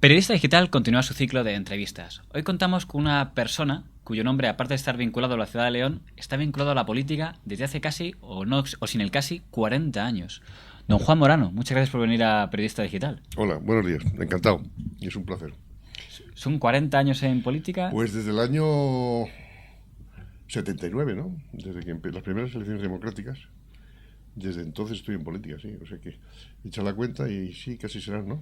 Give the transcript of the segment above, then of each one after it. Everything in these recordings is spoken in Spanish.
Periodista Digital continúa su ciclo de entrevistas. Hoy contamos con una persona cuyo nombre, aparte de estar vinculado a la ciudad de León, está vinculado a la política desde hace casi, o sin el casi, 40 años. Don Juan Morano, muchas gracias por venir a Periodista Digital. Hola, buenos días, encantado, y es un placer. ¿Son 40 años en política? Pues desde el año 79, ¿no? Desde que las primeras elecciones democráticas. Desde entonces estoy en política, sí. O sea que echa la cuenta y sí, casi serán, ¿no?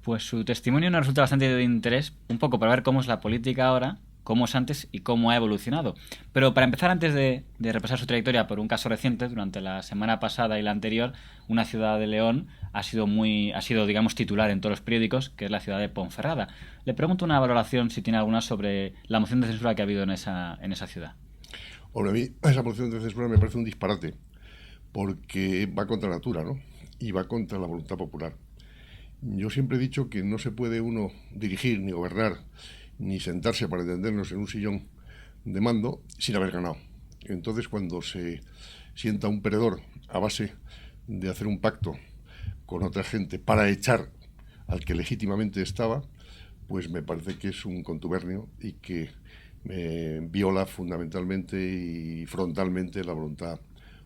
Pues su testimonio nos resulta bastante de interés, un poco para ver cómo es la política ahora, cómo es antes y cómo ha evolucionado. Pero para empezar, antes de repasar su trayectoria por un caso reciente, durante la semana pasada y la anterior, una ciudad de León ha sido, digamos, titular en todos los periódicos, que es la ciudad de Ponferrada. Le pregunto una valoración, si tiene alguna, sobre la moción de censura que ha habido en esa ciudad. Hombre, a mí esa moción de censura me parece un disparate, porque va contra natura, ¿no? Y va contra la voluntad popular. Yo siempre he dicho que no se puede uno dirigir, ni gobernar, ni sentarse, para entendernos, en un sillón de mando sin haber ganado. Entonces, cuando se sienta un perdedor a base de hacer un pacto con otra gente para echar al que legítimamente estaba, pues me parece que es un contubernio y que viola fundamentalmente y frontalmente la voluntad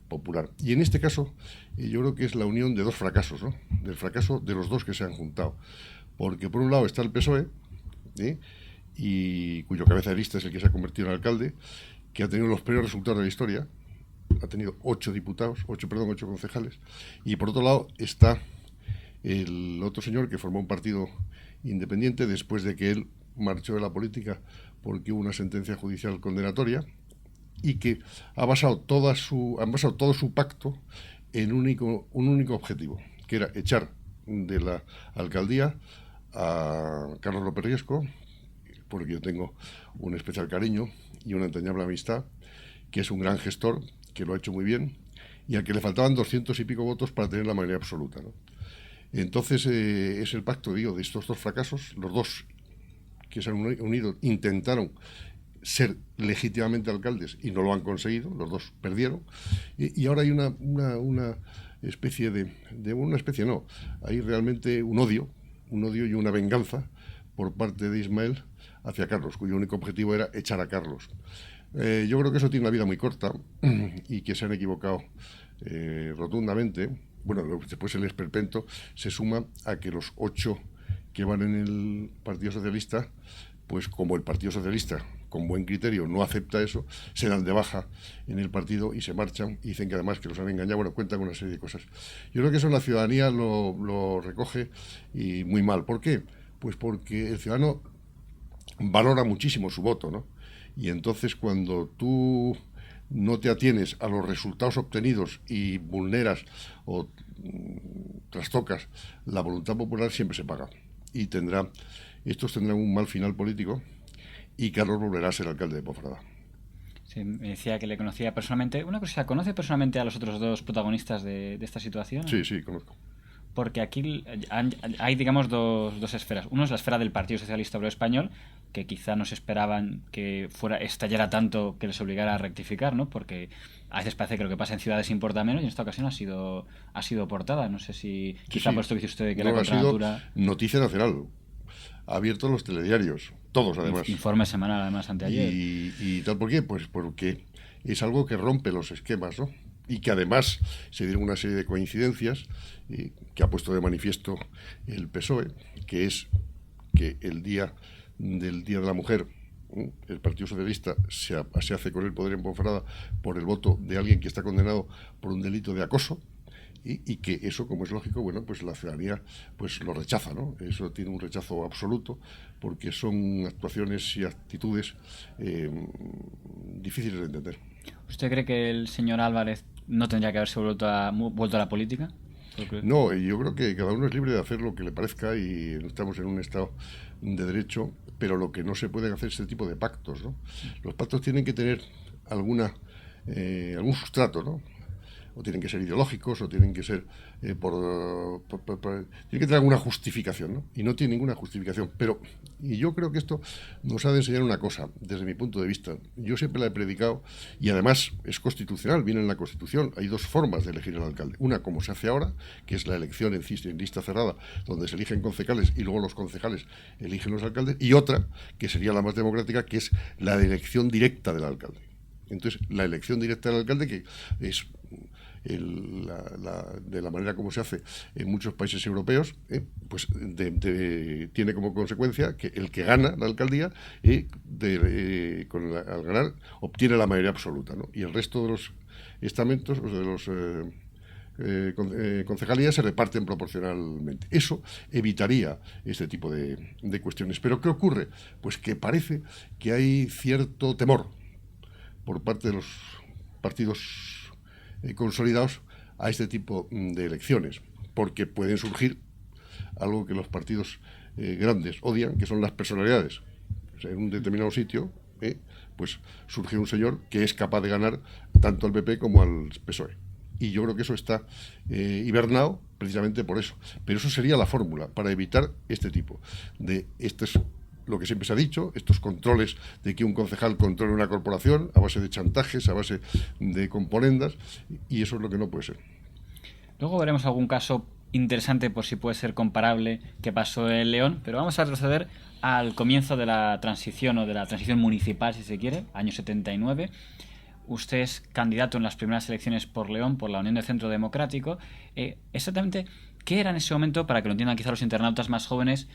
popular. Y en este caso, yo creo que es la unión de dos fracasos, ¿no? Del fracaso de los dos que se han juntado. Porque por un lado está el PSOE, ¿eh? Y cuyo cabeza de lista es el que se ha convertido en alcalde, que ha tenido los peores resultados de la historia, ha tenido 8 concejales, y por otro lado está el otro señor que formó un partido independiente después de que él marchó de la política porque hubo una sentencia judicial condenatoria, y que ha basado todo su pacto en un único objetivo, que era echar de la alcaldía a Carlos López Riesco, porque yo tengo un especial cariño y una entrañable amistad, que es un gran gestor, que lo ha hecho muy bien, y al que le faltaban 200 y pico votos para tener la mayoría absoluta, ¿no? Entonces es el pacto, digo, de estos dos fracasos. Los dos que se han unido intentaron ser legítimamente alcaldes y no lo han conseguido, los dos perdieron, y ahora hay una especie hay realmente un odio y una venganza por parte de Ismael hacia Carlos, cuyo único objetivo era echar a Carlos. Yo creo que eso tiene una vida muy corta y que se han equivocado rotundamente. Bueno, después el esperpento se suma a que los 8 que van en el Partido Socialista, pues como el Partido Socialista, con buen criterio, no acepta eso, se dan de baja en el partido y se marchan, y dicen que además que los han engañado. Bueno, cuentan una serie de cosas. Yo creo que eso la ciudadanía lo recoge, y muy mal. ¿Por qué? Pues porque el ciudadano valora muchísimo su voto, ¿no? Y entonces, cuando tú no te atienes a los resultados obtenidos y vulneras o trastocas la voluntad popular, siempre se paga. Y estos tendrán un mal final político, y Carlos volverá a ser alcalde de Ponferrada. Sí, me decía que le conocía personalmente. Una cosa, ¿conoce personalmente a los otros dos protagonistas de esta situación? Sí, conozco. Porque aquí hay, digamos, dos esferas. Uno es la esfera del Partido Socialista Obrero Español, que quizá no se esperaban que estallara tanto que les obligara a rectificar, ¿no? Porque a veces parece que lo que pasa en ciudades importa menos, y en esta ocasión ha sido portada. No sé si quizá por esto que dice usted que no, era contra ha sido natura. noticia nacional. Ha abierto los telediarios, todos además. Informe semanal, además, anteayer. ¿Y tal por qué? Pues porque es algo que rompe los esquemas, ¿no? Y que además se dieron una serie de coincidencias que ha puesto de manifiesto el PSOE, que es que el día del Día de la Mujer, el Partido Socialista se hace con el poder en Ponferrada por el voto de alguien que está condenado por un delito de acoso, y que eso, como es lógico, bueno, pues la ciudadanía pues lo rechaza, ¿no? Eso tiene un rechazo absoluto, porque son actuaciones y actitudes difíciles de entender. ¿Usted cree que el señor Álvarez no tendría que haberse vuelto a la política? No, yo creo que cada uno es libre de hacer lo que le parezca, y estamos en un estado de derecho, pero lo que no se pueden hacer es este tipo de pactos, ¿no? Los pactos tienen que tener algún sustrato, ¿no? o tienen que ser ideológicos, o tienen que ser tiene que tener alguna justificación, ¿no? Y no tiene ninguna justificación. Y yo creo que esto nos ha de enseñar una cosa, desde mi punto de vista. Yo siempre la he predicado, y además es constitucional, viene en la Constitución. Hay dos formas de elegir al alcalde. Una, como se hace ahora, que es la elección en lista cerrada, donde se eligen concejales y luego los concejales eligen los alcaldes, y otra, que sería la más democrática, que es la de elección directa del alcalde. Entonces, la elección directa del alcalde, que es de la manera como se hace en muchos países europeos, pues tiene como consecuencia que el que gana la alcaldía, al ganar, obtiene la mayoría absoluta, ¿no? Y el resto de los estamentos, de los concejalías, se reparten proporcionalmente. Eso evitaría este tipo de cuestiones. ¿Pero qué ocurre? Pues que parece que hay cierto temor por parte de los partidos consolidados a este tipo de elecciones, porque pueden surgir algo que los partidos grandes odian, que son las personalidades. O sea, en un determinado sitio, pues surge un señor que es capaz de ganar tanto al PP como al PSOE. Y yo creo que eso está hibernado precisamente por eso. Pero eso sería la fórmula para evitar este tipo de lo que siempre se ha dicho, estos controles de que un concejal controle una corporación a base de chantajes, a base de componendas, y eso es lo que no puede ser. Luego veremos algún caso interesante por si puede ser comparable que pasó en León, pero vamos a retroceder al comienzo de la transición, o de la transición municipal, si se quiere, año 79. Usted es candidato en las primeras elecciones por León, por la Unión de Centro Democrático. Exactamente, ¿qué era en ese momento, para que lo entiendan quizá los internautas más jóvenes,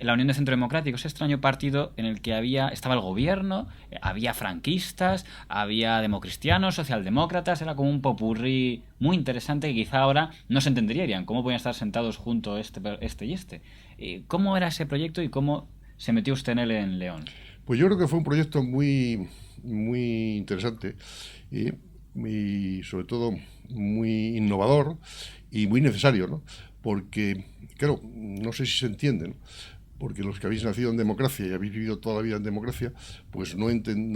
la Unión de Centro Democrático, ese extraño partido en el que estaba el gobierno, había franquistas, había democristianos, socialdemócratas, era como un popurrí muy interesante que quizá ahora no se entenderían cómo podían estar sentados juntos este y este? ¿Cómo era ese proyecto y cómo se metió usted en él en León? Pues yo creo que fue un proyecto muy, muy interesante y sobre todo muy innovador y muy necesario, ¿no? Porque, claro, no sé si se entiende, ¿no? Porque los que habéis nacido en democracia y habéis vivido toda la vida en democracia, pues no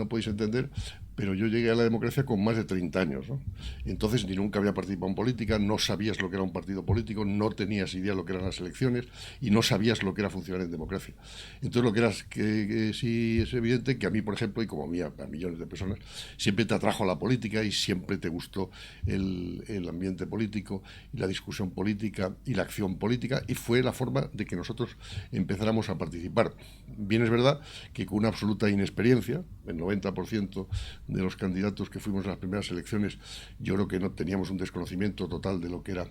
podéis entender, pero yo llegué a la democracia con más de 30 años, ¿no? Entonces ni nunca había participado en política, no sabías lo que era un partido político, no tenías idea de lo que eran las elecciones y no sabías lo que era funcionar en democracia. Entonces lo que era que sí es evidente que a mí, por ejemplo, y como a millones de personas, siempre te atrajo la política y siempre te gustó el ambiente político y la discusión política y la acción política, y fue la forma de que nosotros empezáramos a participar. Bien es verdad que con una absoluta inexperiencia, el 90% de los candidatos que fuimos a las primeras elecciones, yo creo que no teníamos un desconocimiento total de lo que era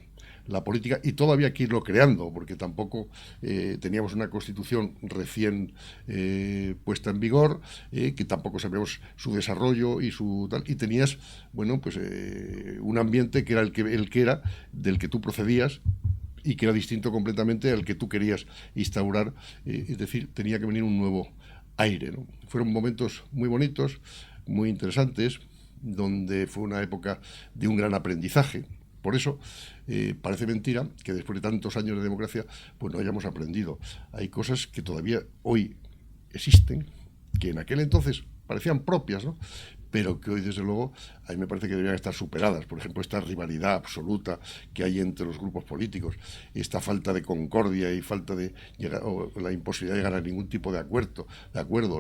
la política, y todavía hay que irlo creando, porque tampoco teníamos una constitución recién puesta en vigor, que tampoco sabíamos su desarrollo y su tal, y tenías, bueno, pues un ambiente que era el que era, del que tú procedías, y que era distinto completamente al que tú querías instaurar, es decir, tenía que venir un nuevo aire, ¿no? Fueron momentos muy bonitos, muy interesantes, donde fue una época de un gran aprendizaje. Por eso parece mentira que después de tantos años de democracia pues no hayamos aprendido. Hay cosas que todavía hoy existen, que en aquel entonces parecían propias, ¿no? Pero que hoy, desde luego, a mí me parece que deberían estar superadas. Por ejemplo, esta rivalidad absoluta que hay entre los grupos políticos, esta falta de concordia y falta de o la imposibilidad de llegar a ningún tipo de acuerdo,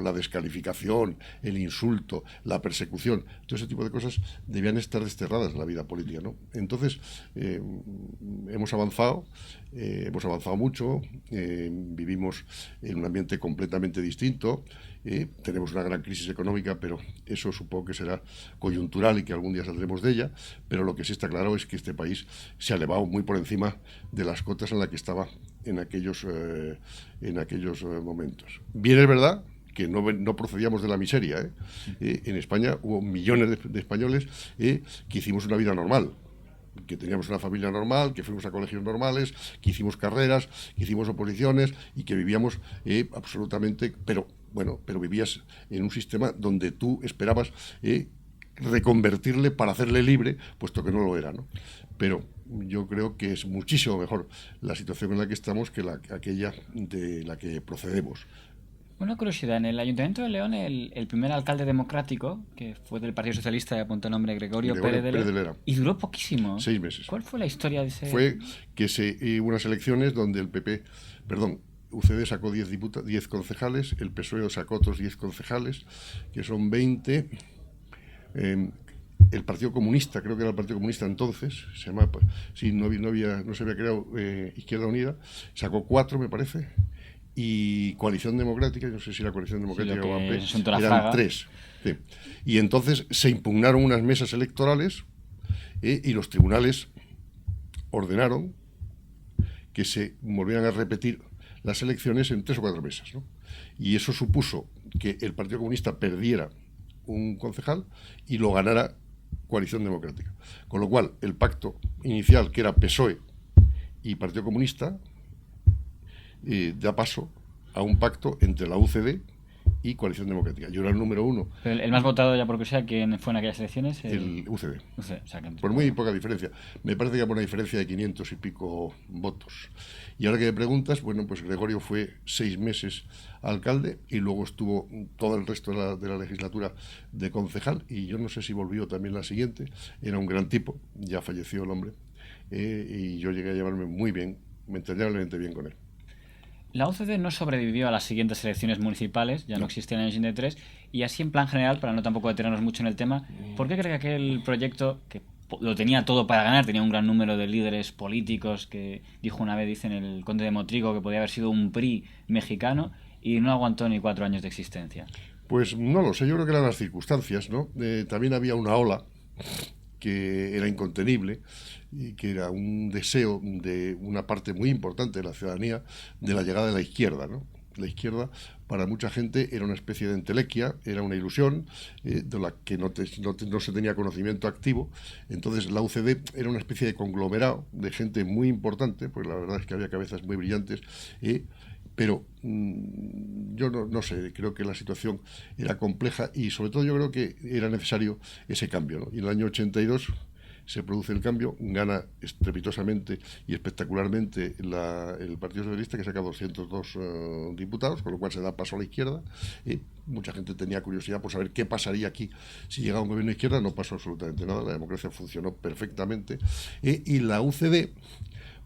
la descalificación, el insulto, la persecución, todo ese tipo de cosas debían estar desterradas de la vida política, ¿no? Entonces, hemos avanzado mucho, vivimos en un ambiente completamente distinto, tenemos una gran crisis económica, pero eso supongo que será coyuntural y que algún día saldremos de ella, pero lo que sí está claro es que este país se ha elevado muy por encima de las cotas en las que estaba en aquellos momentos. Bien es verdad que no procedíamos de la miseria, en España hubo millones de españoles que hicimos una vida normal, que teníamos una familia normal, que fuimos a colegios normales, que hicimos carreras, que hicimos oposiciones y que vivíamos absolutamente, pero vivías en un sistema donde tú esperabas reconvertirle para hacerle libre, puesto que no lo era, ¿no? Pero yo creo que es muchísimo mejor la situación en la que estamos que aquella de la que procedemos. Una curiosidad, en el Ayuntamiento de León, el primer alcalde democrático, que fue del Partido Socialista, apuntó el nombre Gregorio Pérez de Pérez de Lera, Lera. y duró poquísimo. 6 meses. ¿Cuál fue la historia de ese...? Fue que hubo unas elecciones donde UCD sacó 10 concejales, el PSOE sacó otros 10 concejales, que son 20. El Partido Comunista, creo que era el Partido Comunista entonces, se llamaba, sí, no se había creado Izquierda Unida, sacó 4, me parece, y Coalición Democrática, no sé si la Coalición Democrática sí, o AP, eran 3. Sí. Y entonces se impugnaron unas mesas electorales y los tribunales ordenaron que se volvieran a repetir las elecciones en 3 o 4 mesas, ¿no? Y eso supuso que el Partido Comunista perdiera un concejal y lo ganara Coalición Democrática. Con lo cual, el pacto inicial, que era PSOE y Partido Comunista, da paso a un pacto entre la UCD y Coalición Democrática. Yo era el número 1. Pero el más votado, ya por curiosidad, ¿quién fue en aquellas elecciones? El UCD. O sea, por muy poca diferencia. Me parece que había una diferencia de 500 y pico votos. Y ahora que me preguntas, bueno, pues Gregorio fue 6 meses alcalde y luego estuvo todo el resto de la legislatura de concejal, y yo no sé si volvió también la siguiente. Era un gran tipo, ya falleció el hombre, y yo llegué a llevarme muy bien, entrañablemente bien con él. La UCD no sobrevivió a las siguientes elecciones municipales, ya no existía en el año 83, y así en plan general, para no tampoco detenernos mucho en el tema, ¿por qué cree que aquel proyecto, que lo tenía todo para ganar, tenía un gran número de líderes políticos, que dijo una vez, dicen el conde de Motrigo, que podía haber sido un PRI mexicano, y no aguantó ni 4 años de existencia? Pues no lo sé, yo creo que eran las circunstancias, ¿no? También había una ola que era incontenible y que era un deseo de una parte muy importante de la ciudadanía de la llegada de la izquierda, ¿no? La izquierda, para mucha gente, era una especie de entelequia, era una ilusión de la que no se tenía conocimiento activo. Entonces la UCD era una especie de conglomerado de gente muy importante, pues la verdad es que había cabezas muy brillantes, pero yo no sé, creo que la situación era compleja y sobre todo yo creo que era necesario ese cambio, ¿no? Y en el año 82 se produce el cambio, gana estrepitosamente y espectacularmente el Partido Socialista, que saca 202 diputados, con lo cual se da paso a la izquierda. Mucha gente tenía curiosidad por saber qué pasaría aquí si llegaba un gobierno de izquierda. No pasó absolutamente nada, la democracia funcionó perfectamente. Y la UCD,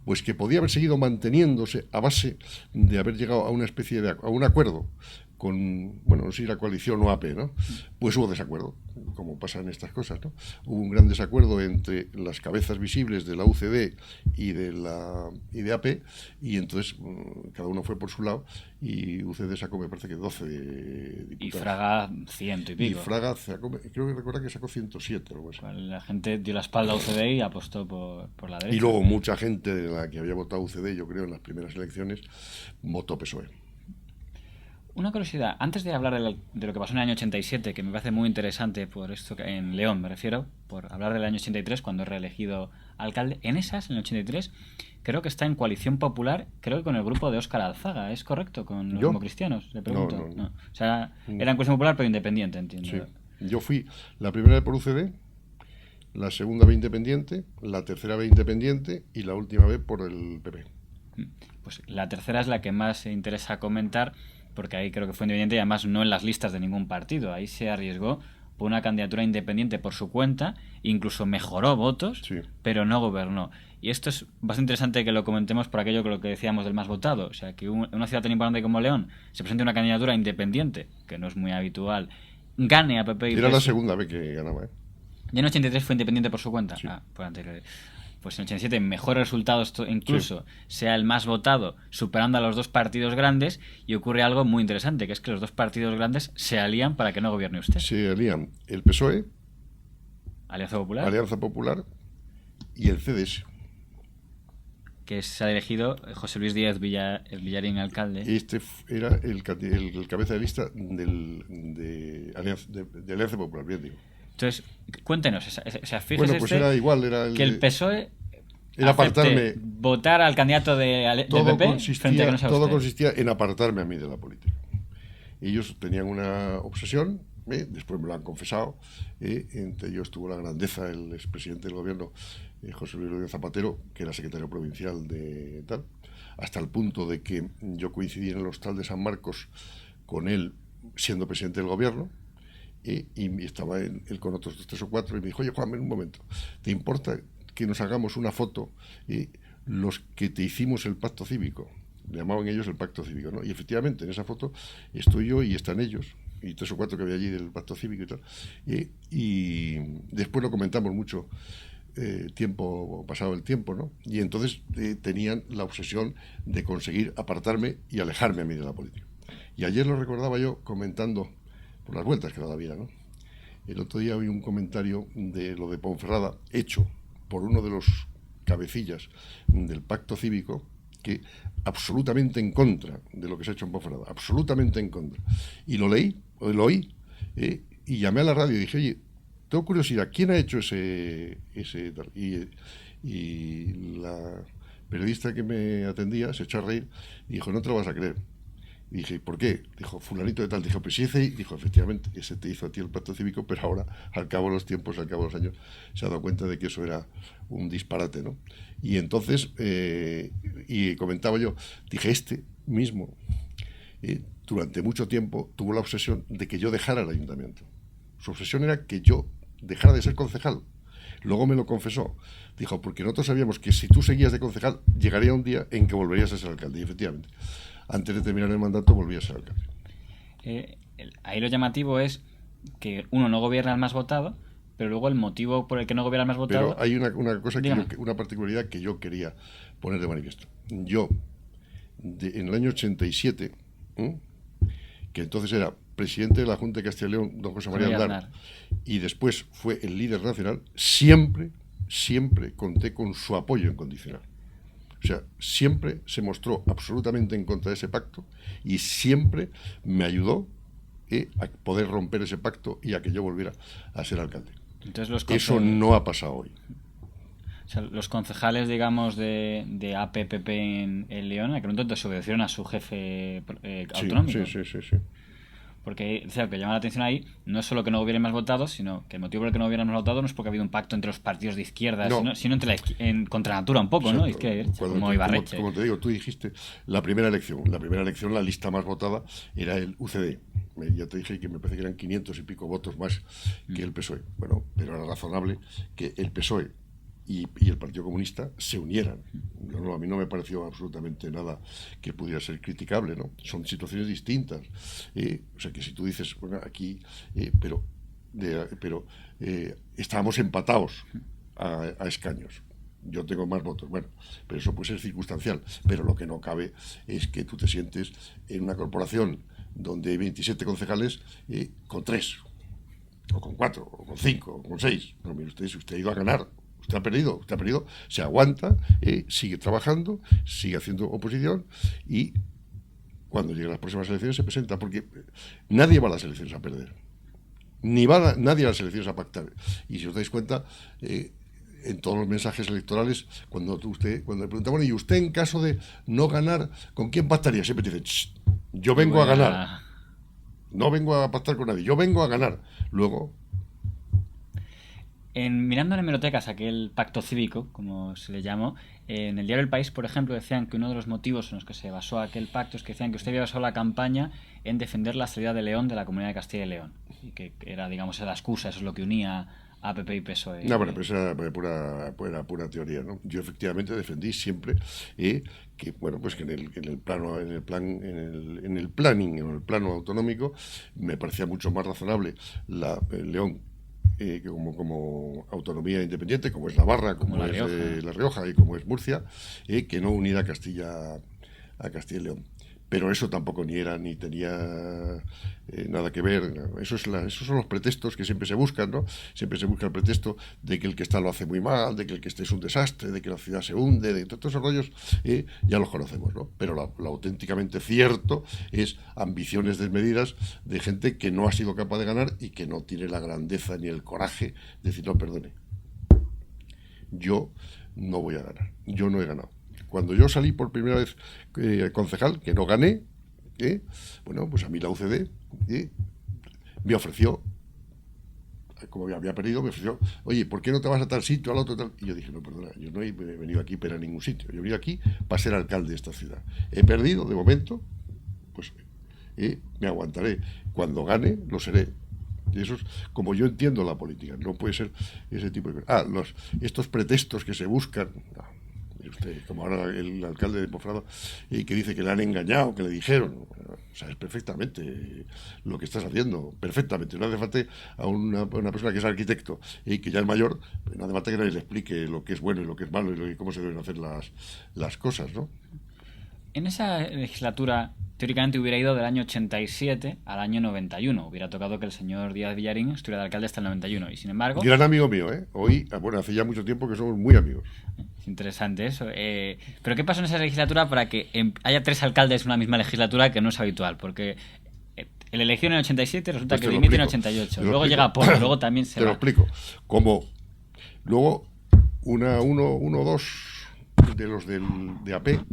pues que podía haber seguido manteniéndose a base de haber llegado a una especie de a un acuerdo con, bueno, no sé si la coalición o AP, ¿no? Pues hubo desacuerdo, como pasa en estas cosas, ¿no? Hubo un gran desacuerdo entre las cabezas visibles de la UCD y de AP, y entonces cada uno fue por su lado, y UCD sacó, me parece que 12 diputados. Y Fraga 100 y pico. Y Fraga sacó, creo que recuerda que sacó 107 o algo así. La gente dio la espalda a UCD y apostó por la derecha. Y luego mucha gente de la que había votado UCD, yo creo, en las primeras elecciones, votó PSOE. Una curiosidad, antes de hablar de lo que pasó en el año 87, que me parece muy interesante por esto, en León me refiero, por hablar del año 83, cuando es reelegido alcalde, en esas, en el 83, creo que está en Coalición Popular, creo que con el grupo de Óscar Alzaga, ¿es correcto? ¿Con los democristianos? Le pregunto. No. O sea, era en Coalición Popular, pero independiente, entiendo. Sí. Yo fui la primera vez por UCD, la segunda vez independiente, la tercera vez independiente y la última vez por el PP. Pues la tercera es la que más se interesa comentar, porque ahí creo que fue independiente y además no en las listas de ningún partido. Ahí se arriesgó por una candidatura independiente por su cuenta, incluso mejoró votos, sí, pero no gobernó. Y esto es bastante interesante que lo comentemos por aquello que lo que decíamos del más votado. O sea, que en una ciudad tan importante como León se presente una candidatura independiente, que no es muy habitual, gane a PP y Era la segunda vez que ganaba, ¿eh? ¿Ya en 83 fue independiente por su cuenta? Sí. Por anterior. Pues en 87 mejores resultados incluso, sea el más votado, superando a los dos partidos grandes, y ocurre algo muy interesante, que es que los dos partidos grandes se alían para que no gobierne usted. Se alían el PSOE, Alianza Popular y el CDS. Que se ha elegido José Luis Díaz Villarín alcalde. Este era el cabeza de lista de Alianza Popular, bien digo. Entonces, cuéntenos, fíjese bueno, pues era igual, que el PSOE era apartarme, votar al candidato del PP frente a que no sea todo usted. consistía en apartarme a mí de la política. Ellos tenían una obsesión, después me lo han confesado, entre ellos tuvo la grandeza el expresidente del gobierno, José Luis Rodríguez Zapatero, que era secretario provincial de tal, hasta el punto de que yo coincidí en el hostal de San Marcos con él siendo presidente del gobierno, y estaba él con otros 3 o 4, y me dijo, oye, Juan, ven un momento, ¿te importa que nos hagamos una foto los que te hicimos el pacto cívico? Le llamaban ellos el pacto cívico, ¿no? Y efectivamente, en esa foto estoy yo y están ellos, y 3 o 4 que había allí del pacto cívico y tal. Y después lo comentamos mucho, tiempo pasado el tiempo, ¿no? Y entonces tenían la obsesión de conseguir apartarme y alejarme a mí de la política. Y ayer lo recordaba yo comentando por las vueltas que da la vida, ¿no? El otro día oí un comentario de lo de Ponferrada hecho por uno de los cabecillas del pacto cívico, que absolutamente en contra de lo que se ha hecho en Ponferrada, absolutamente en contra. Y lo oí, y llamé a la radio y dije, oye, tengo curiosidad, ¿quién ha hecho ese tal? Y la periodista que me atendía se echó a reír y dijo, no te lo vas a creer. Y dije, ¿por qué? Dijo, fulanito de tal. Dijo, pues si ese, dijo, efectivamente, ese te hizo a ti el pacto cívico, pero ahora, al cabo de los tiempos, al cabo de los años, se ha dado cuenta de que eso era un disparate, ¿no? Y entonces, y comentaba yo, dije, este mismo, durante mucho tiempo, tuvo la obsesión de que yo dejara el ayuntamiento. Su obsesión era que yo dejara de ser concejal. Luego me lo confesó. Dijo, porque nosotros sabíamos que si tú seguías de concejal, llegaría un día en que volverías a ser alcalde. Y efectivamente, antes de terminar el mandato, volví a ser alcalde. Ahí lo llamativo es que uno no gobierna el más votado, pero luego el motivo por el que no gobierna el más votado... Pero hay una cosa, una particularidad que yo quería poner de manifiesto. Yo, en el año 87, que entonces era presidente de la Junta de Castilla y León, don José María Aznar, y después fue el líder nacional, siempre conté con su apoyo incondicional. O sea, siempre se mostró absolutamente en contra de ese pacto y siempre me ayudó a poder romper ese pacto y a que yo volviera a ser alcalde. Entonces, eso no ha pasado hoy. O sea, los concejales, digamos, de APPP en León, a que no se obedecieron a su jefe autonómico. Sí. Porque o sea, lo que llama la atención ahí no es solo que no hubieran más votados, sino que el motivo por el que no hubieran más votados no es porque ha habido un pacto entre los partidos de izquierda, sino entre contra natura un poco, ¿no? Izquierda y derecha, como Ibarretxe. Como te digo, tú dijiste, la primera elección, la lista más votada era el UCD. Ya te dije que me parece que eran 500 y pico votos más que el PSOE. Bueno, pero era razonable que el PSOE y el Partido Comunista se unieran. No, a mí no me pareció absolutamente nada que pudiera ser criticable, ¿no? Son situaciones distintas. O sea, que si tú dices, bueno, aquí, pero estábamos empatados a escaños. Yo tengo más votos, bueno, pero eso puede ser circunstancial. Pero lo que no cabe es que tú te sientes en una corporación donde hay 27 concejales con 3, o con 4, o con 5, o con 6. No, mire usted ha ido a ganar. Usted ha perdido, se aguanta, sigue trabajando, sigue haciendo oposición y cuando lleguen las próximas elecciones se presenta, porque nadie va a las elecciones a perder, ni va nadie a las elecciones a pactar. Y si os dais cuenta, en todos los mensajes electorales, cuando le preguntan, bueno, ¿y usted en caso de no ganar, con quién pactaría? Siempre te dicen, yo vengo a ganar, no vengo a pactar con nadie, yo vengo a ganar. Luego... Mirando en hemerotecas aquel pacto cívico, como se le llamó, en el diario El País, por ejemplo, decían que uno de los motivos en los que se basó aquel pacto es que decían que usted había basado la campaña en defender la salida de León de la Comunidad de Castilla y León, y que era, digamos, la excusa, eso es lo que unía a PP y PSOE. No, bueno, pues era pura teoría, ¿no? Yo efectivamente defendí siempre que, bueno, pues que en el plano autonómico me parecía mucho más razonable León que como autonomía independiente, como es Navarra, como es La Rioja y como es Murcia, que no unir a Castilla y León. Pero eso tampoco ni tenía nada que ver. Esos son los pretextos que siempre se buscan, ¿no? Siempre se busca el pretexto de que el que está lo hace muy mal, de que el que esté es un desastre, de que la ciudad se hunde, de todos esos rollos, ya los conocemos, ¿no? Pero lo auténticamente cierto es ambiciones desmedidas de gente que no ha sido capaz de ganar y que no tiene la grandeza ni el coraje de decir, no, perdone, yo no voy a ganar, yo no he ganado. Cuando yo salí por primera vez concejal, que no gané, bueno, pues a mí la UCD me ofreció, como había perdido, me ofreció, oye, ¿por qué no te vas a tal sitio, al otro, tal? Y yo dije, no, perdona, yo no he venido aquí para ningún sitio, yo he venido aquí para ser alcalde de esta ciudad. He perdido, de momento, pues me aguantaré. Cuando gane, lo seré. Y eso es como yo entiendo la política. No puede ser ese tipo de cosas. Estos pretextos que se buscan. No, usted, como ahora el alcalde de Ponferrada, que dice que le han engañado, que le dijeron. Sabes perfectamente lo que estás haciendo, perfectamente. No hace falta a una persona que es arquitecto y que ya es mayor, no hace falta que nadie le explique lo que es bueno y lo que es malo y cómo se deben hacer las cosas, ¿no? En esa legislatura, teóricamente hubiera ido del año 87 al año 91. Hubiera tocado que el señor Díaz Villarín estuviera de alcalde hasta el 91. Y sin embargo... Gran amigo mío, ¿eh? Hoy, bueno, hace ya mucho tiempo que somos muy amigos. Es interesante eso. Pero ¿qué pasó en esa legislatura para que haya 3 alcaldes en una misma legislatura, que no es habitual? Porque el elegido en el 87 resulta Pues que dimite en el 88. Luego llega Polo, luego también se va. Te lo explico. Como luego uno o dos de los de AP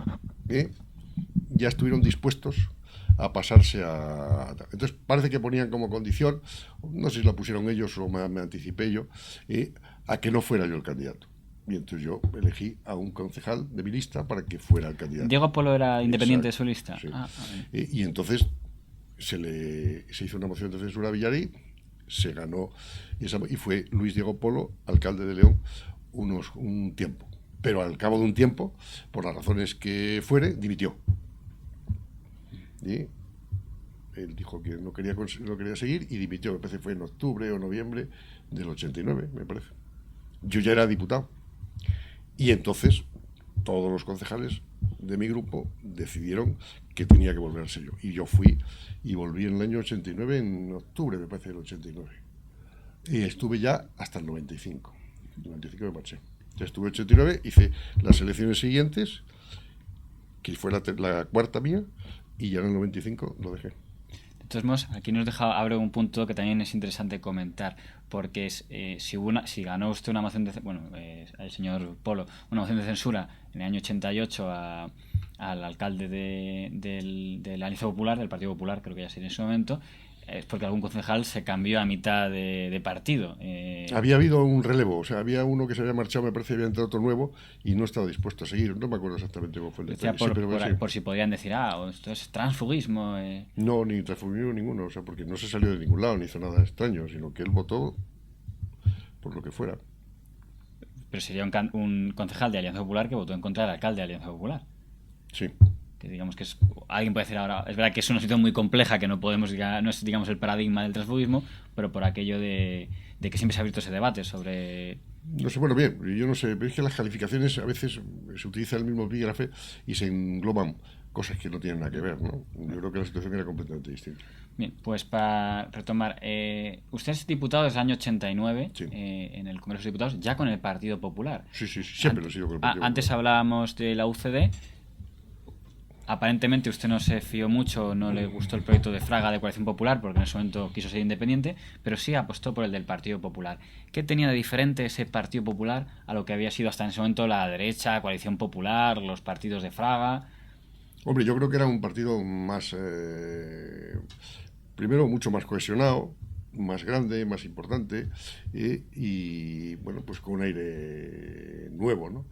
ya estuvieron dispuestos a pasarse a... Entonces parece que ponían como condición, no sé si la pusieron ellos o me anticipé yo, a que no fuera yo el candidato. Y entonces yo elegí a un concejal de mi lista para que fuera el candidato. Diego Polo era independiente. Exacto. De su lista. Sí. Y entonces se hizo una moción de censura a Villarí, se ganó y fue Luis Diego Polo, alcalde de León, un tiempo. Pero al cabo de un tiempo, por las razones que fuere, dimitió. Y él dijo que no quería seguir y dimitió. Me parece que fue en octubre o noviembre del 89, me parece. Yo ya era diputado. Y entonces todos los concejales de mi grupo decidieron que tenía que volver a ser yo. Y yo fui y volví en el año 89, en octubre, me parece, del 89. Y estuve ya hasta el 95. En el 95 me marché. Ya estuve en 89, hice las elecciones siguientes, que fue la cuarta mía, y ya en el 95 lo dejé. De todos modos, aquí abre un punto que también es interesante comentar, porque si ganó usted una moción el señor Polo, una moción de censura en el año 88 al alcalde de la Alianza Popular, del Partido Popular, creo que ya sería en ese momento, es porque algún concejal se cambió a mitad de partido. Había habido un relevo, o sea, había uno que se había marchado, me parece, había entrado otro nuevo y no estaba dispuesto a seguir. No me acuerdo exactamente cómo fue el detalle. Por si podían decir, esto es transfugismo. No, ni transfugismo ninguno, o sea, porque no se salió de ningún lado, ni hizo nada extraño, sino que él votó por lo que fuera. Pero sería un concejal de Alianza Popular que votó en contra del alcalde de Alianza Popular. Sí. Que digamos que alguien puede decir ahora, es verdad que es una situación muy compleja, que no es digamos el paradigma del transfugismo, pero por aquello de que siempre se ha abierto ese debate sobre... No sé, bueno, bien, yo no sé, pero es que las calificaciones a veces se utiliza el mismo epígrafe y se engloban cosas que no tienen nada que ver, ¿no? Yo creo que la situación era completamente distinta. Bien, pues para retomar, usted es diputado desde el año 89, sí. En el Congreso de Diputados, ya con el Partido Popular. Sí, siempre lo he sido con el Partido Popular. Antes hablábamos de la UCD. Aparentemente usted no se fió mucho, no le gustó el proyecto de Fraga de Coalición Popular, porque en ese momento quiso ser independiente, pero sí apostó por el del Partido Popular. ¿Qué tenía de diferente ese Partido Popular a lo que había sido hasta en ese momento la derecha, Coalición Popular, los partidos de Fraga? Hombre, yo creo que era un partido más... primero, mucho más cohesionado, más grande, más importante, y bueno, pues con un aire nuevo, ¿no?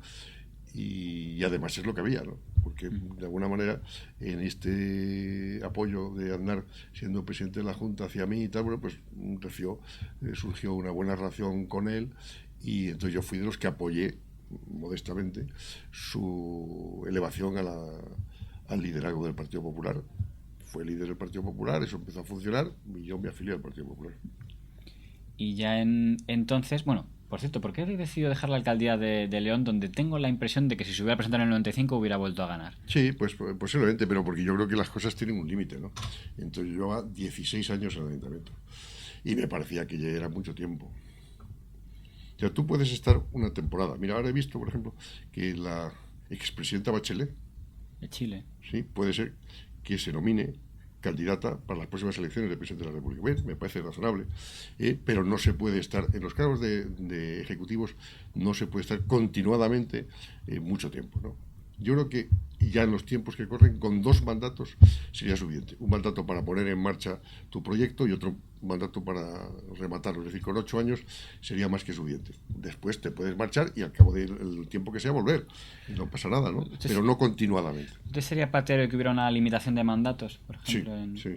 Y además es lo que había, ¿no? Porque de alguna manera en este apoyo de Aznar siendo presidente de la Junta hacia mí y tal, bueno, pues surgió una buena relación con él y entonces yo fui de los que apoyé modestamente su elevación al liderazgo del Partido Popular. Fue líder del Partido Popular, eso empezó a funcionar y yo me afilié al Partido Popular. Y ya entonces, bueno, por cierto, ¿por qué decidió dejar la alcaldía de León, donde tengo la impresión de que si se hubiera presentado en el 95 hubiera vuelto a ganar? Sí, pues posiblemente, pero porque yo creo que las cosas tienen un límite, ¿no? Entonces yo llevaba 16 años en el ayuntamiento y me parecía que ya era mucho tiempo. O sea, tú puedes estar una temporada. Mira, ahora he visto, por ejemplo, que la expresidenta Bachelet de Chile, sí, puede ser que se nomine candidata para las próximas elecciones de presidente de la República. Bien, me parece razonable, pero no se puede estar, en los cargos de ejecutivos, no se puede estar continuadamente mucho tiempo, ¿no? Yo creo que ya en los tiempos que corren, con 2 mandatos sería suficiente. Un mandato para poner en marcha tu proyecto y otro mandato para rematarlo. Es decir, con 8 años sería más que suficiente. Después te puedes marchar y al cabo del tiempo que sea volver. Y no pasa nada, ¿no? Pero no continuadamente. ¿Usted sería partidario de que hubiera una limitación de mandatos, por ejemplo? Sí.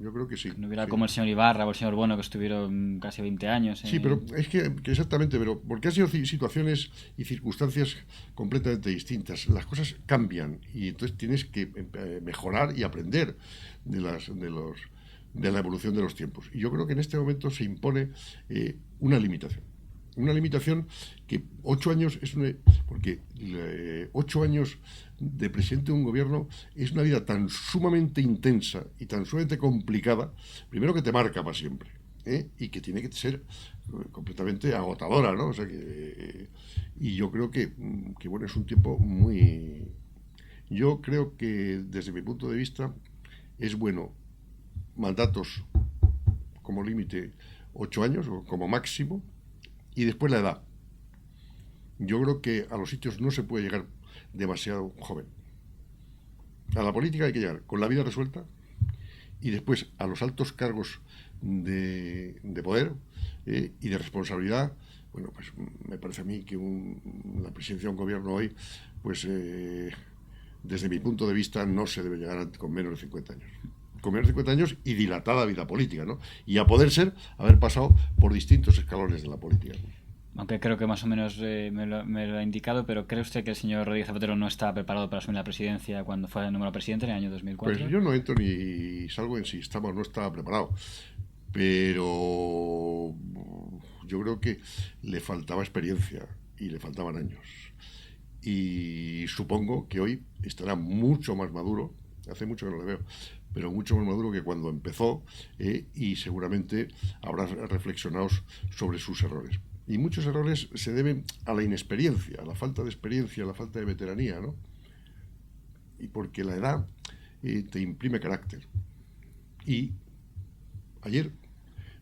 Yo creo que sí. Que no hubiera sí. como el señor Ibarra o el señor Bono, que estuvieron casi 20 años. Sí, pero es que exactamente, pero porque han sido situaciones y circunstancias completamente distintas. Las cosas cambian y entonces tienes que mejorar y aprender de la evolución de los tiempos. Y yo creo que en este momento se impone una limitación. Una limitación que 8 años es porque 8 años de presidente de un gobierno es una vida tan sumamente intensa y tan sumamente complicada, primero que te marca para siempre, y que tiene que ser completamente agotadora, ¿no? O sea y yo creo que bueno, es un tiempo muy... Yo creo que desde mi punto de vista es bueno mandatos como límite 8 años o como máximo, y después la edad. Yo creo que a los sitios no se puede llegar demasiado joven. A la política hay que llegar con la vida resuelta, y después a los altos cargos de poder y de responsabilidad. Bueno, pues me parece a mí que la presidencia de un gobierno hoy, pues desde mi punto de vista no se debe llegar con menos de 50 años. Con menos de 50 años y dilatada vida política, ¿no? Y a poder ser, haber pasado por distintos escalones de la política. Aunque creo que más o menos me lo ha indicado, pero ¿cree usted que el señor Rodríguez Zapatero no estaba preparado para asumir la presidencia cuando fue nombrado presidente en el año 2004? Pues yo no entro ni salgo en si estaba o no estaba preparado, pero yo creo que le faltaba experiencia y le faltaban años. Y supongo que hoy estará mucho más maduro, hace mucho que no le veo, pero mucho más maduro que cuando empezó, y seguramente habrá reflexionado sobre sus errores. Y muchos errores se deben a la inexperiencia, a la falta de experiencia, a la falta de veteranía, ¿no? Y porque la edad te imprime carácter. Y ayer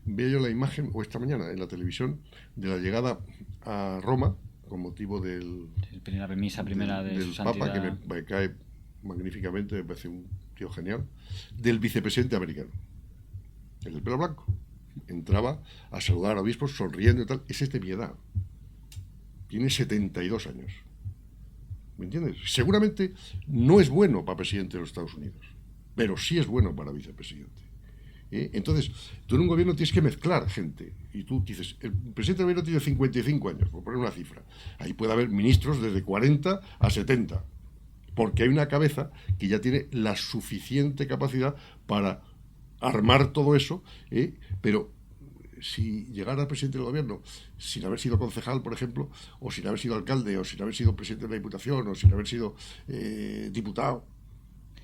veía yo la imagen, o esta mañana en la televisión, de la llegada a Roma con motivo la misa primera de del su santidad. Papa, que me cae magníficamente, me parece un tío genial, del vicepresidente americano, el del pelo blanco. Entraba a saludar a obispos sonriendo y tal. Ese es de mi edad. Tiene 72 años. ¿Me entiendes? Seguramente no es bueno para presidente de los Estados Unidos, pero sí es bueno para vicepresidente. Entonces, tú en un gobierno tienes que mezclar gente. Y tú dices, el presidente del gobierno tiene 55 años, por poner una cifra. Ahí puede haber ministros desde 40 a 70. Porque hay una cabeza que ya tiene la suficiente capacidad para armar todo eso, pero si llegara presidente del gobierno sin haber sido concejal, por ejemplo, o sin haber sido alcalde, o sin haber sido presidente de la Diputación, o sin haber sido diputado,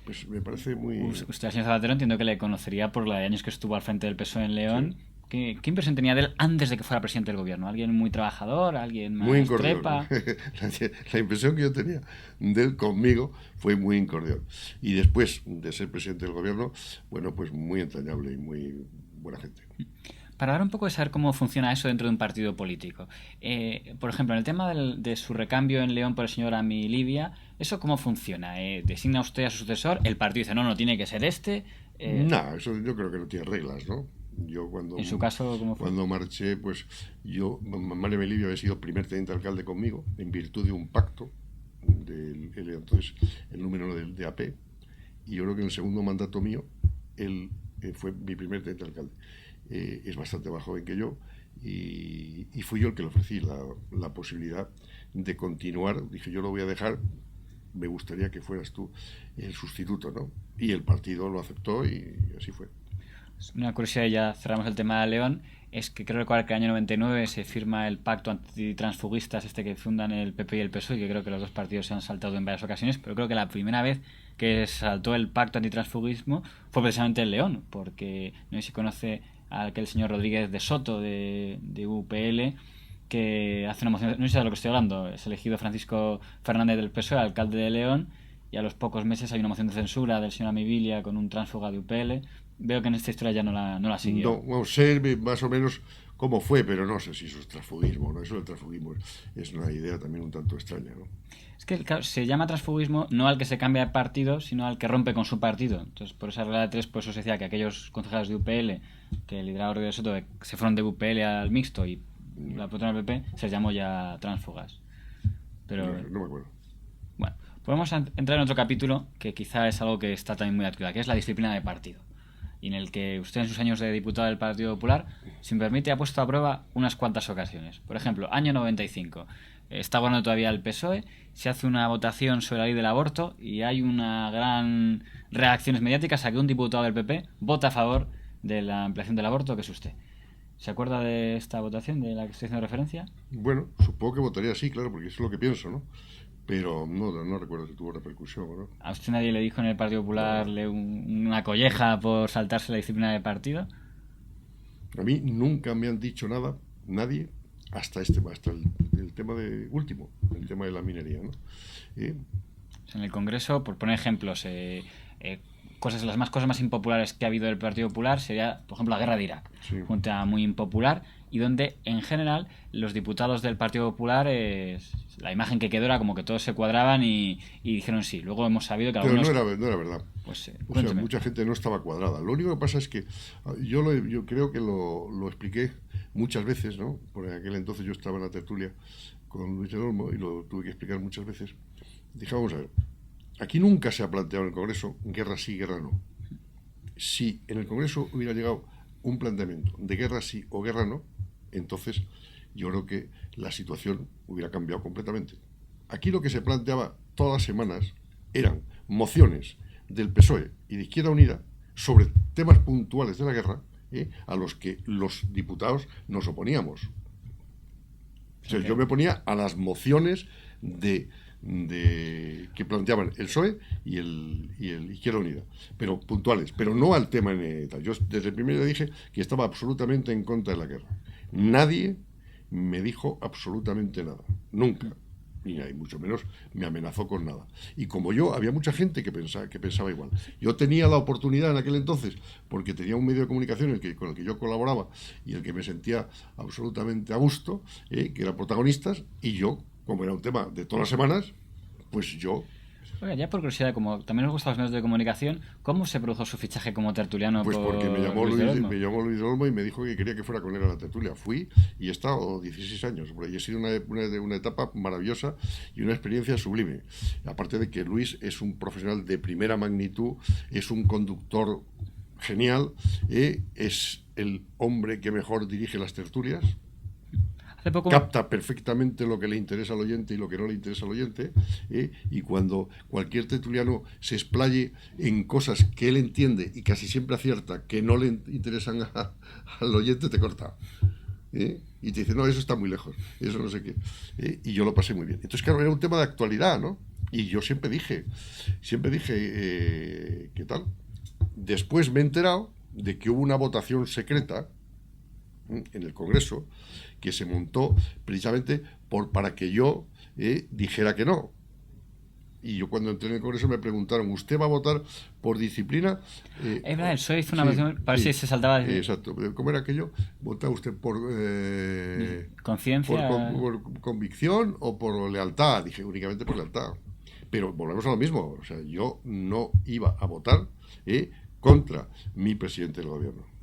pues me parece muy... Usted, señor Zapatero, entiendo que le conocería por la de años que estuvo al frente del PSOE en León. Sí. ¿Qué impresión tenía de él antes de que fuera presidente del gobierno? ¿Alguien muy trabajador? ¿Alguien más muy incordial? trepa? La impresión que yo tenía de él conmigo fue muy incordial. Y después de ser presidente del gobierno, bueno, pues muy entrañable y muy buena gente. Para hablar un poco de saber cómo funciona eso dentro de un partido político. Por ejemplo, en el tema de su recambio en León por el señor Ami Livia, ¿eso cómo funciona? ¿Designa usted a su sucesor? ¿El partido dice, no tiene que ser este? No, eso yo creo que no tiene reglas, ¿no? Yo cuando, en su caso, ¿cómo fue? Cuando marché, pues Mario Livia había sido primer teniente alcalde conmigo en virtud de un pacto entonces el número de AP, y yo creo que en el segundo mandato mío él fue mi primer teniente alcalde. Es bastante más joven que yo y fui yo el que le ofrecí la posibilidad de continuar. Dije, yo lo voy a dejar, me gustaría que fueras tú el sustituto, ¿no? Y el partido lo aceptó y así fue. Una curiosidad, ya cerramos el tema de León, es que creo recordar que en el año 99 se firma el pacto antitransfugistas que fundan el PP y el PSOE, y que creo que los dos partidos se han saltado en varias ocasiones, pero creo que la primera vez que saltó el pacto antitransfugismo fue precisamente en León, porque no sé si conoce a aquel señor Rodríguez de Soto de UPL, que hace una moción, no sé de lo que estoy hablando, es elegido Francisco Fernández del PSOE, alcalde de León, y a los pocos meses hay una moción de censura del señor Amibilia con un tránsfuga de UPL, veo que en esta historia ya no la siguió. No, vamos, sé más o menos cómo fue, pero no sé si eso es transfugismo, ¿no? Eso del transfugismo es una idea también un tanto extraña, ¿no? Es que claro, se llama transfugismo no al que se cambia de partido, sino al que rompe con su partido. Entonces, por esa regla de tres, por eso se decía que aquellos concejales de UPL que lideraba Rodríguez Soto se fueron de UPL al mixto y la propia PP, se les llamó ya tránsfugas. Pero No me acuerdo. bueno, podemos entrar en otro capítulo que quizá es algo que está también muy actual, que es la disciplina de partido, y en el que usted en sus años de diputado del Partido Popular, si me permite, ha puesto a prueba unas cuantas ocasiones. Por ejemplo, año 95, está gobernando todavía el PSOE, se hace una votación sobre la ley del aborto y hay una gran reacciones mediáticas a que un diputado del PP vota a favor de la ampliación del aborto, que es usted. ¿Se acuerda de esta votación de la que estoy haciendo referencia? Bueno, supongo que votaría sí, claro, porque eso es lo que pienso, ¿no? Pero no recuerdo si tuvo repercusión o no. ¿A usted nadie le dijo en el Partido Popular una colleja por saltarse la disciplina de partido? A mí nunca me han dicho nada, nadie, hasta el tema de último, el tema de la minería, ¿no? En el Congreso, por poner ejemplos, las cosas más impopulares que ha habido del Partido Popular sería, por ejemplo, la guerra de Irak, Sí. junta muy impopular, y donde en general los diputados del Partido Popular, la imagen que quedó era como que todos se cuadraban y dijeron sí. Luego hemos sabido que Pero algunos... no era verdad. Pues, O sea, mucha gente no estaba cuadrada. Lo único que pasa es que yo creo que lo expliqué muchas veces, ¿no? Por aquel entonces yo estaba en la tertulia con Luis del Olmo y lo tuve que explicar muchas veces. Dije, vamos a ver, aquí nunca se ha planteado en el Congreso guerra sí, guerra no. Si en el Congreso hubiera llegado un planteamiento de guerra sí o guerra no, entonces yo creo que la situación hubiera cambiado completamente. Aquí lo que se planteaba todas las semanas eran mociones del PSOE y de Izquierda Unida sobre temas puntuales de la guerra, a los que los diputados nos oponíamos. O sea, yo me oponía a las mociones que planteaban el PSOE y el Izquierda Unida, pero puntuales, pero no al tema tal. Yo desde el primer día dije que estaba absolutamente en contra de la guerra. Nadie me dijo absolutamente nada, nunca, ni mucho menos me amenazó con nada. Y como yo, había mucha gente que pensaba igual. Yo tenía la oportunidad en aquel entonces, porque tenía un medio de comunicación con el que yo colaboraba y el que me sentía absolutamente a gusto, que eran protagonistas, y yo, como era un tema de todas las semanas, pues yo... Oiga, ya por curiosidad, como también nos gustan los medios de comunicación, ¿cómo se produjo su fichaje como tertuliano? Pues por porque me llamó Luis del Olmo? Luis del Olmo y me dijo que quería que fuera con él a la tertulia. Fui y he estado 16 años. Y ha sido una etapa maravillosa y una experiencia sublime. Aparte de que Luis es un profesional de primera magnitud, es un conductor genial, es el hombre que mejor dirige las tertulias. Capta perfectamente lo que le interesa al oyente y lo que no le interesa al oyente, y cuando cualquier tertuliano se explaye en cosas que él entiende y casi siempre acierta, que no le interesan al oyente, te corta. Y te dice, no, eso está muy lejos, eso no sé qué. Y yo lo pasé muy bien. Entonces, claro, era un tema de actualidad, ¿no? Y yo siempre dije, ¿qué tal? Después me he enterado de que hubo una votación secreta en el Congreso que se montó precisamente para que yo dijera que no. Y yo cuando entré en el Congreso me preguntaron, ¿usted va a votar por disciplina? Es verdad, el PSOE hizo una votación para ver si se saltaba... Exacto. ¿Cómo era aquello? ¿Vota usted por... conciencia? Por convicción o por lealtad? Dije, únicamente por lealtad. Pero volvemos a lo mismo. O sea, yo no iba a votar contra mi presidente del gobierno.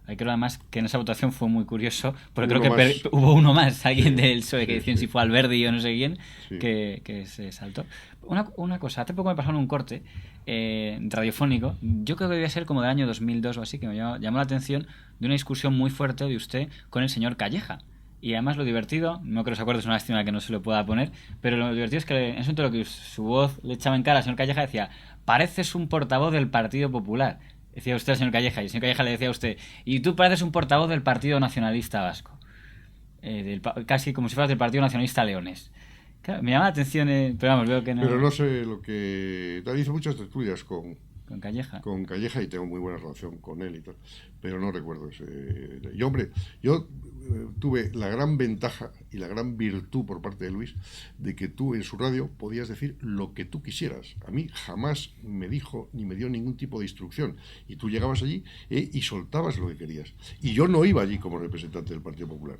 Hay que ver además que en esa votación fue muy curioso, porque Uno creo que hubo uno más, alguien del PSOE que decían sí. si fue Alberdi o no sé quién, Sí. que se saltó. Una cosa, hace poco me pasaron un corte radiofónico, yo creo que debía ser como del año 2002 o así, que me llamó la atención, de una discusión muy fuerte de usted con el señor Calleja. Y además lo divertido, no creo que os acuerdes, es una lástima que no se lo pueda poner, pero lo divertido es que en ese momento lo que su voz le echaba en cara al señor Calleja decía, pareces un portavoz del Partido Popular. Decía usted al señor Calleja, y el señor Calleja le decía a usted, y tú pareces un portavoz del Partido Nacionalista Vasco. Casi como si fueras del Partido Nacionalista Leonés. Claro, me llama la atención, pero vamos, veo que no... Pero no sé lo que... Dice muchas tertulias con con Calleja. Con Calleja, y tengo muy buena relación con él y tal, pero no recuerdo ese. Y hombre, yo tuve la gran ventaja y la gran virtud por parte de Luis de que tú en su radio podías decir lo que tú quisieras. A mí jamás me dijo ni me dio ningún tipo de instrucción, y tú llegabas allí y soltabas lo que querías. Y yo no iba allí como representante del Partido Popular.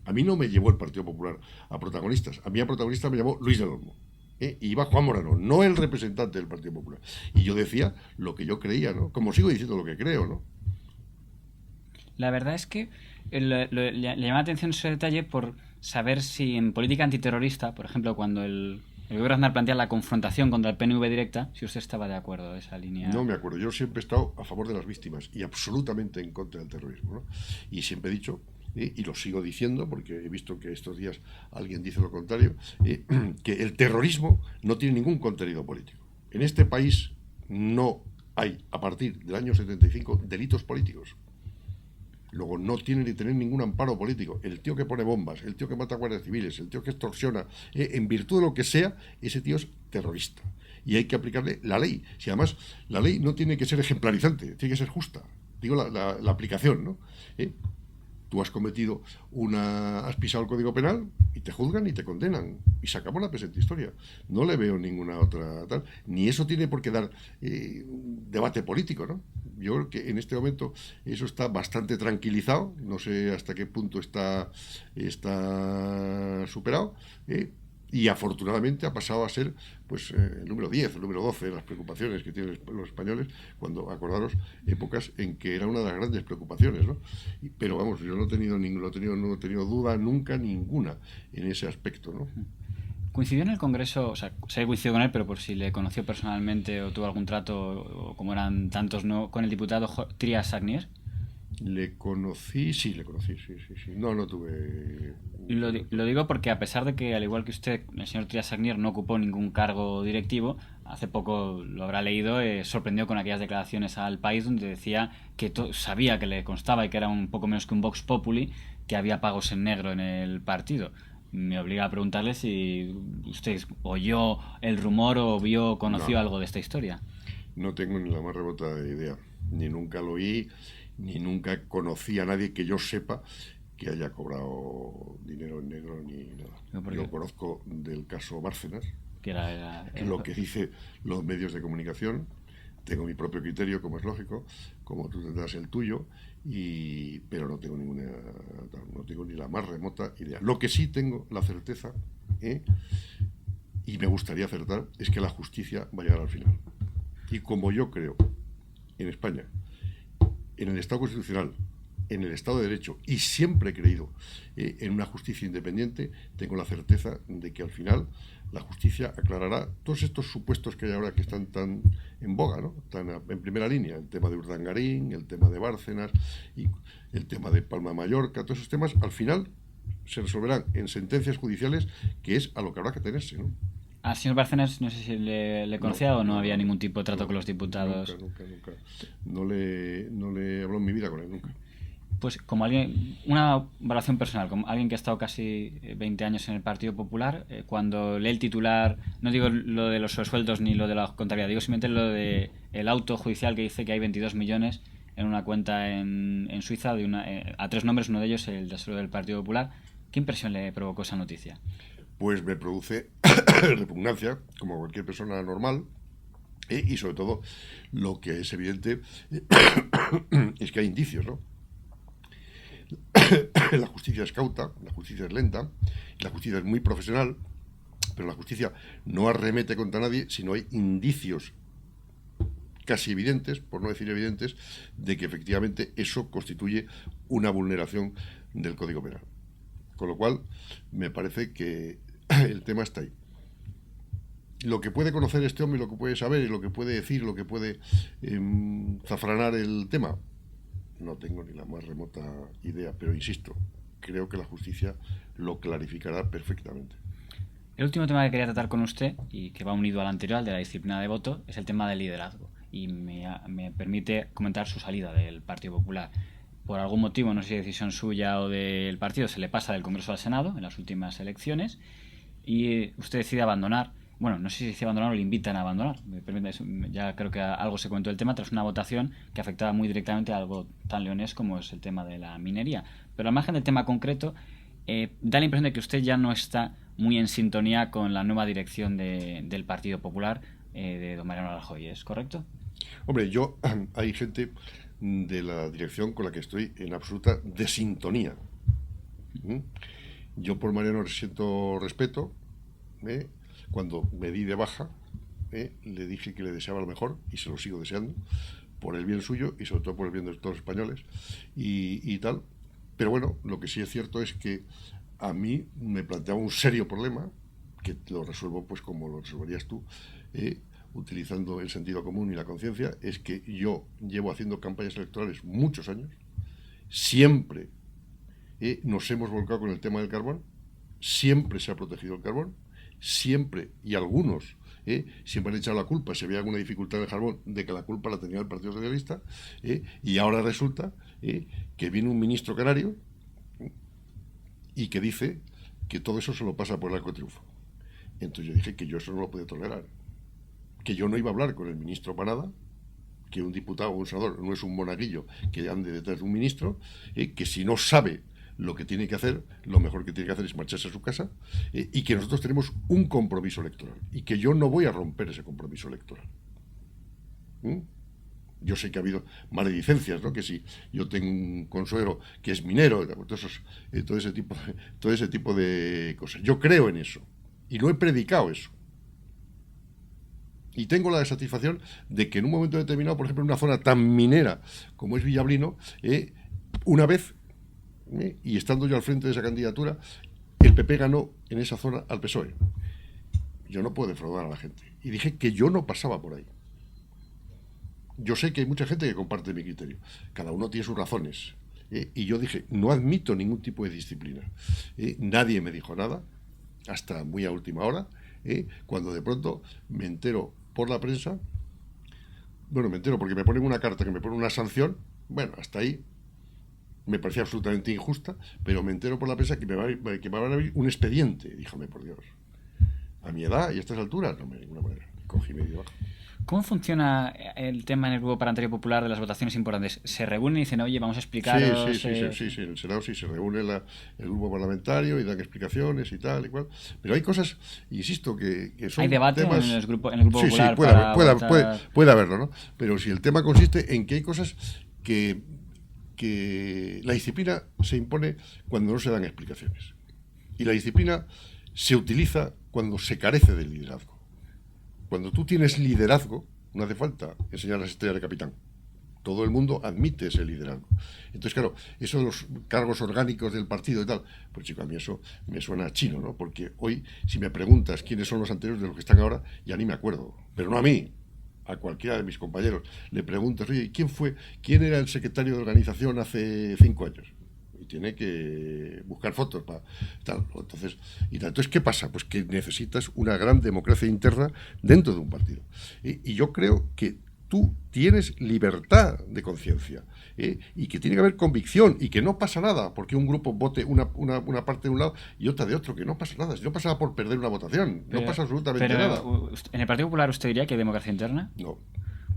A mí no me llevó el Partido Popular a protagonistas. A mí a protagonista me llamó Luis del Olmo. Y iba Juan Morano, no el representante del Partido Popular. Y yo decía lo que yo creía, ¿no? Como sigo diciendo lo que creo, ¿no? La verdad es que le llama la atención ese detalle por saber si en política antiterrorista, por ejemplo, cuando el gobierno Aznar plantea la confrontación contra el PNV directa, si usted estaba de acuerdo de esa línea. No me acuerdo. Yo siempre he estado a favor de las víctimas y absolutamente en contra del terrorismo, ¿no? Y siempre he dicho, y lo sigo diciendo porque he visto que estos días alguien dice lo contrario, que el terrorismo no tiene ningún contenido político. En este país no hay, a partir del año 75, delitos políticos. Luego no tiene ni tener ningún amparo político. El tío que pone bombas, el tío que mata a guardias civiles, el tío que extorsiona, en virtud de lo que sea, ese tío es terrorista. Y hay que aplicarle la ley. Si además la ley no tiene que ser ejemplarizante, tiene que ser justa. Digo, la aplicación, ¿no? Tú has has pisado el Código Penal y te juzgan y te condenan. Y se acabó la presente historia. No le veo ninguna otra tal. Ni eso tiene por qué dar debate político, ¿no? Yo creo que en este momento eso está bastante tranquilizado. No sé hasta qué punto está superado. Y afortunadamente ha pasado a ser pues el número 10, el número 12 de las preocupaciones que tienen los españoles, cuando, acordaros, épocas en que era una de las grandes preocupaciones, ¿no? Pero vamos, yo no he tenido duda nunca ninguna en ese aspecto, ¿no? ¿Coincidió en el Congreso? O sea, sé que coincidió con él, pero por si le conoció personalmente o tuvo algún trato, o como eran tantos, ¿no?, con el diputado Trias Sagnier. Le conocí, sí. No tuve. Y lo digo porque, a pesar de que, al igual que usted, el señor Trias Sagnier no ocupó ningún cargo directivo, hace poco lo habrá leído, sorprendió con aquellas declaraciones al País donde decía que sabía, que le constaba y que era un poco menos que un Vox Populi, que había pagos en negro en el partido. Me obliga a preguntarle si usted oyó el rumor o conoció algo de esta historia. No tengo ni la más remota idea. Ni nunca lo oí, ni nunca conocí a nadie que yo sepa que haya cobrado dinero en negro ni nada. Yo conozco del caso Bárcenas, que era lo que dicen los medios de comunicación. Tengo mi propio criterio, como es lógico, como tú tendrás el tuyo, pero no tengo ni la más remota idea. Lo que sí tengo la certeza, y me gustaría acertar, es que la justicia va a llegar al final. Y como yo creo en España, en el Estado constitucional, en el Estado de Derecho, y siempre he creído en una justicia independiente, tengo la certeza de que al final la justicia aclarará todos estos supuestos que hay ahora, que están tan en boga, ¿no? Tan en primera línea: el tema de Urdangarín, el tema de Bárcenas y el tema de Palma de Mallorca. Todos esos temas al final se resolverán en sentencias judiciales, que es a lo que habrá que tenerse, ¿no? Al señor Bárcenas no sé si le conocía o no había ningún tipo de trato con los diputados. Nunca. No le he hablado en mi vida con él, nunca. Pues como alguien, una valoración personal, como alguien que ha estado casi 20 años en el Partido Popular, cuando lee el titular, no digo lo de los sobresueldos ni lo de la contabilidad, digo simplemente lo de el auto judicial que dice que hay 22 millones en una cuenta en Suiza a 3 nombres, uno de ellos el tesoro del Partido Popular. ¿Qué impresión le provocó esa noticia? Pues me produce repugnancia, como cualquier persona normal, y sobre todo lo que es evidente es que hay indicios, ¿no? La justicia es cauta, la justicia es lenta, la justicia es muy profesional, pero la justicia no arremete contra nadie si no hay indicios casi evidentes, por no decir evidentes, de que efectivamente eso constituye una vulneración del Código Penal. Con lo cual, me parece que el tema está ahí. Lo que puede conocer este hombre, lo que puede saber, y lo que puede decir, lo que puede zafranar el tema, no tengo ni la más remota idea, pero insisto, creo que la justicia lo clarificará perfectamente. El último tema que quería tratar con usted, y que va unido al anterior, al de la disciplina de voto, es el tema del liderazgo. Y me permite comentar su salida del Partido Popular. Por algún motivo, no sé si es decisión suya o del partido, se le pasa del Congreso al Senado en las últimas elecciones, y usted decide abandonar. bueno, no sé si dice abandonar o le invitan a abandonar. Ya creo que algo se comentó del tema tras una votación que afectaba muy directamente a algo tan leonés como es el tema de la minería. Pero al margen del tema concreto, da la impresión de que usted ya no está muy en sintonía con la nueva dirección del Partido Popular de don Mariano Rajoy, ¿es correcto? Hombre, hay gente de la dirección con la que estoy en absoluta desintonía. ¿Mm? Yo por Mariano siento respeto. Cuando me di de baja, le dije que le deseaba lo mejor y se lo sigo deseando, por el bien suyo y sobre todo por el bien de todos los españoles y tal. Pero bueno, lo que sí es cierto es que a mí me planteaba un serio problema, que lo resuelvo pues como lo resolverías tú, utilizando el sentido común y la conciencia, es que yo llevo haciendo campañas electorales muchos años, siempre nos hemos volcado con el tema del carbón, siempre se ha protegido el carbón, siempre, y algunos siempre han echado la culpa, si había alguna dificultad en el carbón, de que la culpa la tenía el Partido Socialista, y ahora resulta que viene un ministro canario y que dice que todo eso se lo pasa por el arco de triunfo. Entonces yo dije que yo eso no lo podía tolerar, que yo no iba a hablar con el ministro para nada, que un diputado o un senador no es un monaguillo que ande detrás de un ministro, que si no sabe lo que tiene que hacer, lo mejor que tiene que hacer es marcharse a su casa, y que nosotros tenemos un compromiso electoral y que yo no voy a romper ese compromiso electoral. Yo sé que ha habido maledicencias, ¿no? Que si yo tengo un consuegro que es minero, todo ese tipo de cosas. Yo creo en eso y no he predicado eso. Y tengo la satisfacción de que en un momento determinado, por ejemplo, en una zona tan minera como es Villablino, una vez, y estando yo al frente de esa candidatura, el PP ganó en esa zona al PSOE. Yo no puedo defraudar a la gente. Y dije que yo no pasaba por ahí. Yo sé que hay mucha gente que comparte mi criterio. Cada uno tiene sus razones. Y yo dije, no admito ningún tipo de disciplina. Nadie me dijo nada, hasta muy a última hora, cuando de pronto me entero por la prensa. Bueno, me entero porque me ponen una carta que me pone una sanción. Bueno, hasta ahí me parecía absolutamente injusta, pero me entero por la prensa que me van a abrir un expediente. Díjame, por Dios, a mi edad y a estas alturas, no, de ninguna manera. Cogí y me di de baja. ¿Cómo funciona el tema en el Grupo Parlamentario Popular de las votaciones importantes? ¿Se reúnen y dicen, oye, vamos a explicaros...? Sí, en el Senado sí se reúne el grupo parlamentario y dan explicaciones y tal y cual. Pero hay cosas, insisto, que son ¿Hay debate temas... en el Grupo Popular? Sí, puede haberlo, ¿no? Pero si el tema consiste en que hay cosas que la disciplina se impone cuando no se dan explicaciones. Y la disciplina se utiliza cuando se carece de liderazgo. Cuando tú tienes liderazgo, no hace falta enseñar las estrellas de capitán. Todo el mundo admite ese liderazgo. Entonces, claro, eso de los cargos orgánicos del partido y tal, pues chico, a mí eso me suena chino, ¿no? Porque hoy, si me preguntas quiénes son los anteriores de los que están ahora, ya ni me acuerdo. Pero no a mí, a cualquiera de mis compañeros. Le preguntas, oye, ¿quién era el secretario de organización hace 5 años? Y tiene que buscar fotos para tal. Entonces, ¿qué pasa? Pues que necesitas una gran democracia interna dentro de un partido. Y yo creo que tú tienes libertad de conciencia, y que tiene que haber convicción y que no pasa nada porque un grupo vote una parte de un lado y otra de otro, que no pasa nada. Si no pasa nada por perder una votación, no pasa absolutamente nada. ¿En el Partido Popular usted diría que hay democracia interna? No.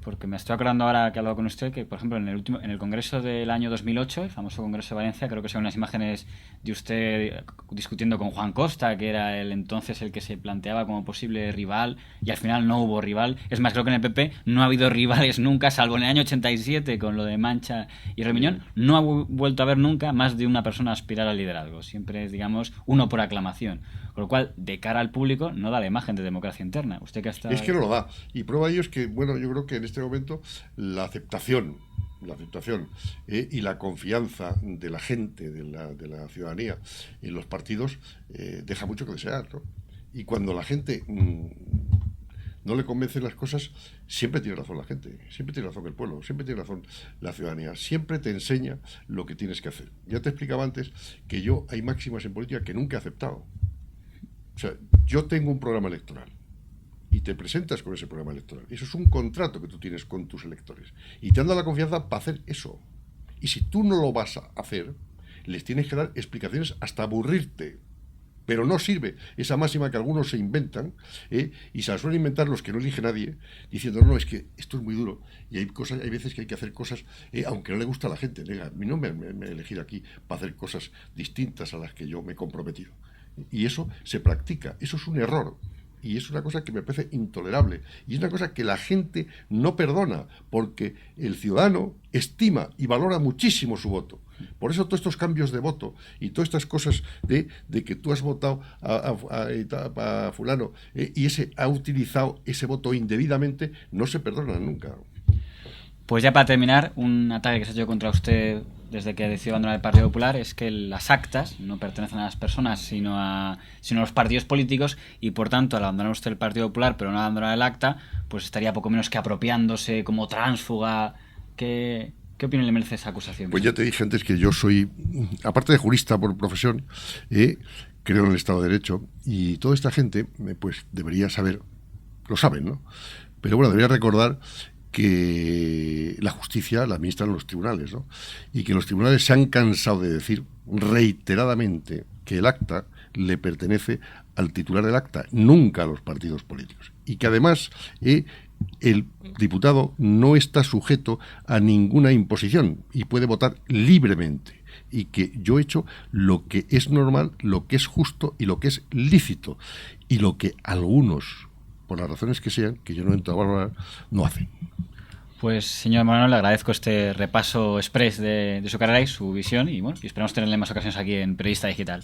Porque me estoy acordando ahora que he hablado con usted que, por ejemplo, en el Congreso del año 2008, el famoso Congreso de Valencia, creo que son unas imágenes de usted discutiendo con Juan Costa, que era entonces el que se planteaba como posible rival, y al final no hubo rival. Es más, creo que en el PP no ha habido rivales nunca, salvo en el año 87 con lo de Mancha y Remiñón. No ha vuelto a haber nunca más de una persona aspirar al liderazgo. Siempre es, digamos, uno por aclamación. Con lo cual, de cara al público, no da la imagen de democracia interna. Usted que está... Es que no lo da. Y prueba de ello es que, bueno, yo creo que en este momento la aceptación y la confianza de la gente, de la ciudadanía en los partidos deja mucho que desear, ¿no? Y cuando la gente no le convencen las cosas, siempre tiene razón la gente, siempre tiene razón el pueblo, siempre tiene razón la ciudadanía, siempre te enseña lo que tienes que hacer. Ya te explicaba antes que hay máximas en política que nunca he aceptado. O sea, yo tengo un programa electoral y te presentas con ese programa electoral. Eso es un contrato que tú tienes con tus electores y te han dado la confianza para hacer eso. Y si tú no lo vas a hacer, les tienes que dar explicaciones hasta aburrirte. Pero no sirve esa máxima que algunos se inventan, y se la suelen inventar los que no elige nadie, diciendo, no, es que esto es muy duro, y hay veces que hay que hacer cosas, aunque no le gusta a la gente. A mí no me elegir aquí para hacer cosas distintas a las que yo me he comprometido. Y eso se practica, eso es un error. Y es una cosa que me parece intolerable. Y es una cosa que la gente no perdona, porque el ciudadano estima y valora muchísimo su voto. Por eso todos estos cambios de voto y todas estas cosas de que tú has votado a fulano, y ese ha utilizado ese voto indebidamente, no se perdonan nunca. Pues ya para terminar, un ataque que se ha hecho contra usted desde que decidió abandonar el Partido Popular es que las actas no pertenecen a las personas, sino a los partidos políticos, y por tanto, al abandonar usted el Partido Popular, pero no abandonar el acta, pues estaría poco menos que apropiándose como tránsfuga. ¿Qué opinión le merece esa acusación? Pues ya te dije antes que yo soy, aparte de jurista por profesión, creo en el Estado de Derecho, y toda esta gente pues debería saber, lo saben, ¿no? Pero bueno, debería recordar que la justicia la administran los tribunales, ¿no? Y que los tribunales se han cansado de decir reiteradamente que el acta le pertenece al titular del acta, nunca a los partidos políticos. Y que además el diputado no está sujeto a ninguna imposición y puede votar libremente. Y que yo he hecho lo que es normal, lo que es justo y lo que es lícito. Y lo que algunos, por las razones que sean, que yo no entro a valorar, no hacen. Pues, señor Moreno, le agradezco este repaso express de su carrera y su visión, y bueno, y esperamos tenerle más ocasiones aquí en Periodista Digital.